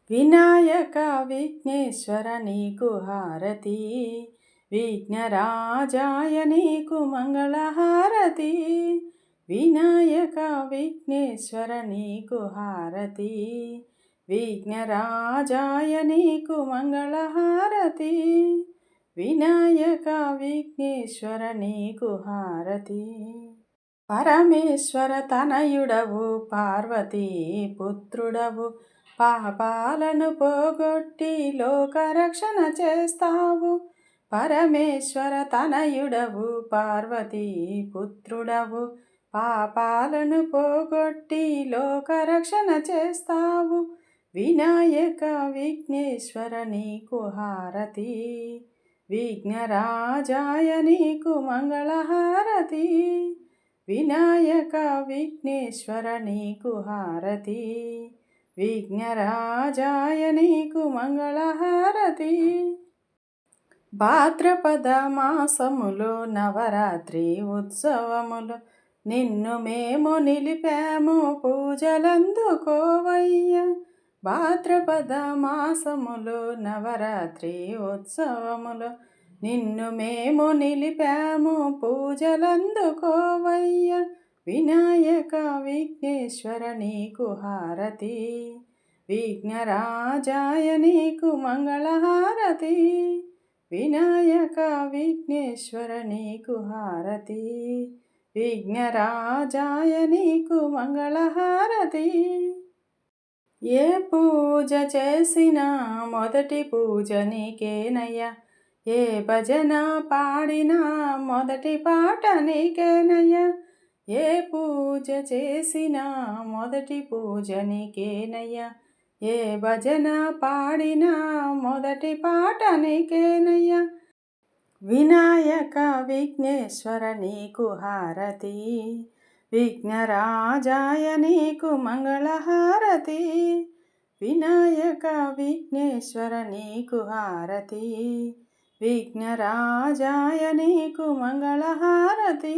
వినాయక విఘ్నేశ్వర నీకు హారతి, విఘ్నరాజాయ నీకు మంగళహారతి. వినాయక విఘ్నేశ్వర నీకు హారతి, విఘ్నరాజాయ నీకు మంగళహారతి. వినాయక విఘ్నేశ్వర నీకు హారతి. పరమేశ్వర తనయుడవు, పార్వతీ పుత్రుడవు, పాపాలను పోగొట్టి లోకరక్షణ చేస్తావు. పరమేశ్వర తనయుడవు, పార్వతీ పుత్రుడవు, పాపాలను పోగొట్టి లోకరక్షణ చేస్తావు. వినాయక విఘ్నేశ్వర నీకు హారతి, విఘ్నరాజాయ నీకు మంగళహారతి. వినాయక విఘ్నేశ్వర నీకు హారతి, విఘ్నరాజాయ నీకు మంగళహారతి. భాద్రపద మాసములో నవరాత్రి ఉత్సవములు నిన్ను మేము నిలిపాము, పూజలందుకోవయ్య. భాద్రపద మాసములో నవరాత్రి ఉత్సవములు నిన్ను మేము నిలిపాము, పూజలందుకోవయ్య. వినాయక విఘ్నేశ్వర నీకు హారతి, విఘ్నరాజాయ నీకు మంగళహారతి. వినాయక విఘ్నేశ్వర నీకు హారతి, విఘ్నరాజాయ నీకు మంగళహారతి. ఏ పూజ చేసినా మొదటి పూజ నీకేనయ్యా, ఏ భజన పాడినా మొదటి పాట నీకేనయ్యా. ఏ పూజ చేసినా మొదటి పూజ నీకేనయ్యా, ఏ భజన పాడినా మొదటి పాట నీకేనయ్యా. వినాయక విఘ్నేశ్వర నీకు హారతి, విఘ్నరాజాయ నీకు మంగళహారతి. వినాయక విఘ్నేశ్వర నీకు హారతి, విఘ్నరాజాయ నీకు మంగళహారతి.